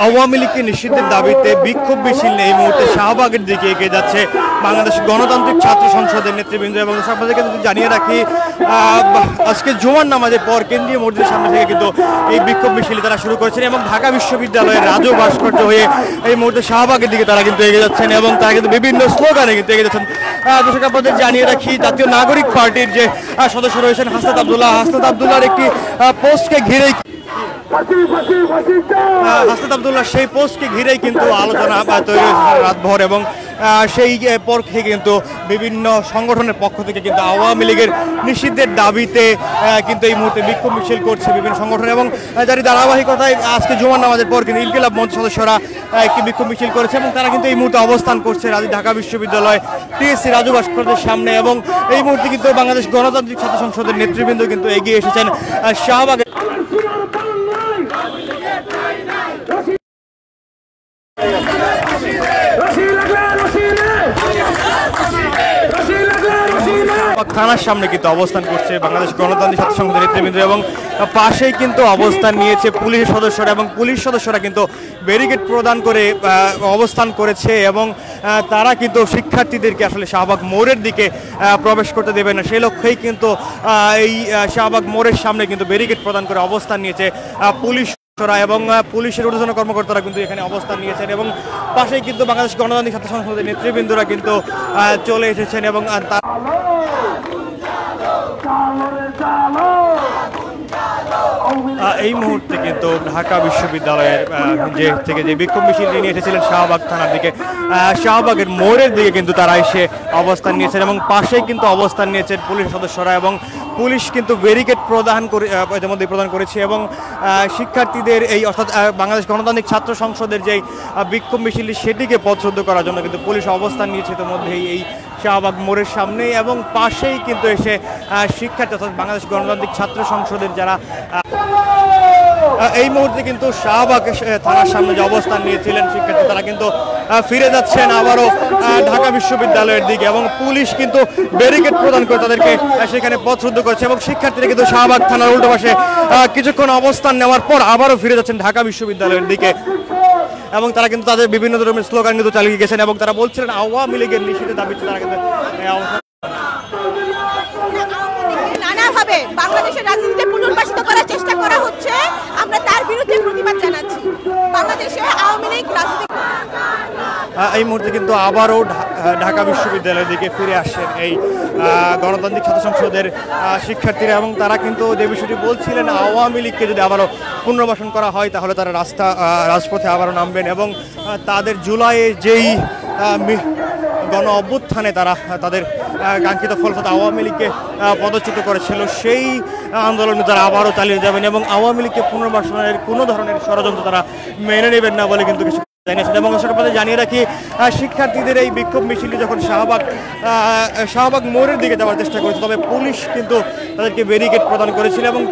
আওয়ামী লীগকে নিষিদ্ধের দাবিতে বিক্ষোভ মিছিল এই মুহূর্তে শাহবাগের দিকে এগিয়ে যাচ্ছে বাংলাদেশ গণতান্ত্রিক ছাত্র সংসদের নেতৃবৃন্দ। এবং আপনাদেরকে যদি জানিয়ে রাখি, আজকে জুমার নামাজের পর কেন্দ্রীয় মসজিদের সামনে থেকে কিন্তু এই বিক্ষোভ মিছিল তারা শুরু করেছেন এবং ঢাকা বিশ্ববিদ্যালয়ের রাজু ভাস্কর্য হয়ে এই মুহূর্তে শাহবাগের দিকে তারা কিন্তু এগিয়ে যাচ্ছেন এবং তারা কিন্তু বিভিন্ন স্লোগানে কিন্তু এগিয়ে যাচ্ছেন। দর্শক আপনাদের জানিয়ে রাখি, জাতীয় নাগরিক পার্টির যে সদস্য রয়েছেন হাসনাত আবদুল্লাহর একটি পোস্টকে ঘিরেই হাসনাত আবদুল্লাহ সেই পোস্টকে ঘিরেই কিন্তু আলোচনা তৈরি হয়েছে রাতভর এবং সেই পর থেকে কিন্তু বিভিন্ন সংগঠনের পক্ষ থেকে কিন্তু আওয়ামী লীগের নিষিদ্ধের দাবিতে কিন্তু এই মুহূর্তে বিক্ষোভ মিছিল করছে বিভিন্ন সংগঠন। এবং যার ধারাবাহিকতায় আজকে জুমার নামাজের পর কিন্তু ইনকিলাব মঞ্চ সদস্যরা একটি বিক্ষোভ মিছিল করেছে এবং তারা কিন্তু এই মুহূর্তে অবস্থান করছে ঢাকা বিশ্ববিদ্যালয় টিএসসি রাজু ভাস্কর্যের সামনে। এবং এই মুহূর্তে কিন্তু বাংলাদেশ গণতান্ত্রিক ছাত্র সংসদের নেতৃবৃন্দ কিন্তু এগিয়ে এসেছেন শাহবাগে। থানার সামনে কিন্তু অবস্থান করছে বাংলাদেশ গণতান্ত্রিক ছাত্র সংসদের নেতৃবৃন্দ এবং পাশেই কিন্তু অবস্থান নিয়েছে পুলিশের সদস্যরা এবং পুলিশ সদস্যরা কিন্তু ব্যারিকেড প্রদান করে অবস্থান করেছে এবং তারা কিন্তু শিক্ষার্থীদেরকে আসলে শাহবাগ মোড়ের দিকে প্রবেশ করতে দেবে না সেই লক্ষ্যেই কিন্তু এই শাহবাগ মোড়ের সামনে কিন্তু ব্যারিকেড প্রদান করে অবস্থান নিয়েছে পুলিশ এবং পুলিশের ঊর্ধ্বতন কর্মকর্তারা কিন্তু এখানে অবস্থান নিয়েছেন এবং পাশেই কিন্তু বাংলাদেশ গণতান্ত্রিক ছাত্র সংসদের নেতৃবৃন্দরা কিন্তু চলে এসেছেন এবং এই মুহূর্তে কিন্তু ঢাকা বিশ্ববিদ্যালয়ের যে বিক্ষোভ মিছিল নিয়ে এসেছিলেন শাহবাগ থানার দিকে, শাহবাগের মোড়ের দিকে কিন্তু তারা এসে অবস্থান নিয়েছেন এবং পাশেই কিন্তু অবস্থান নিয়েছেন পুলিশ সদস্যরা এবং পুলিশ কিন্তু ব্যারিকেড প্রদান করেছে এবং শিক্ষার্থীদের এই অর্থাৎ বাংলাদেশ গণতান্ত্রিক ছাত্র সংসদের যেই বিক্ষোভ মিছিল সেটিকে পথরোধ করার জন্য কিন্তু পুলিশ অবস্থান নিয়েছে ইতিমধ্যেই এই শাহবাগ মোড়ের সামনে এবং পাশেই কিন্তু এসে শিক্ষার্থী অর্থাৎ বাংলাদেশ গণতান্ত্রিক ছাত্র সংসদের যারা এই মুহূর্তে কিন্তু শাহবাগ থানার সামনে যে অবস্থান নিয়েছিলেন শিক্ষার্থী তারা কিন্তু ফিরে যাচ্ছেন আবারও ঢাকা বিশ্ববিদ্যালয়ের দিকে এবং পুলিশ কিন্তু ব্যারিকেড প্রদান করে তাদেরকে সেখানে পথরোধ করেছে এবং শিক্ষার্থীরা কিন্তু শাহবাগ থানার উল্টো পাশে কিছুক্ষণ অবস্থান নেওয়ার পর আবারও ফিরে যাচ্ছেন ঢাকা বিশ্ববিদ্যালয়ের দিকে এবং তারা কিন্তু তাদের বিভিন্ন ধরনের স্লোগান কিন্তু চালিয়ে গেছেন এবং তারা বলছিলেন আওয়ামী লীগের নিষিদ্ধের দাবিতে তারা কিন্তু নানাভাবে বাংলাদেশের রাজনীতিতে পুনর্বাসিত করার চেষ্টা করা হচ্ছে। আমরা তার বিরুদ্ধে প্রতিবাদ জানাচ্ছি। বাংলাদেশে আওয়ামী লীগ এই মুহূর্তে কিন্তু আবারও ঢাকা বিশ্ববিদ্যালয়ের দিকে ফিরে আসছেন এই গণতান্ত্রিক ছাত্র সংসদের শিক্ষার্থীরা এবং তারা কিন্তু যে বিষয়টি বলছিলেন আওয়ামী লীগকে যদি আবারও পুনর্বাসন করা হয় তাহলে তারা রাজপথে আবারও নামবেন এবং তাদের জুলাইয়ে যেই গণ অভ্যুত্থানে তারা তাদের কাঙ্ক্ষিত ফল আওয়ামী লীগকে পদচ্যুত করেছিল সেই আন্দোলনে তারা আবারও চালিয়ে যাবেন এবং আওয়ামী লীগকে পুনর্বাসনের কোনো ধরনের ষড়যন্ত্র তারা মেনে নেবেন না বলে কিন্তু কিছু এবং আপনাদের জানিয়ে রাখি, শিক্ষার্থীদের এই বিক্ষোভ মিছিলটি যখন শাহবাগ মোড়ের দিকে যাওয়ার চেষ্টা করেছে তবে পুলিশ কিন্তু তাদেরকে ব্যারিকেড প্রদান করেছিল এবং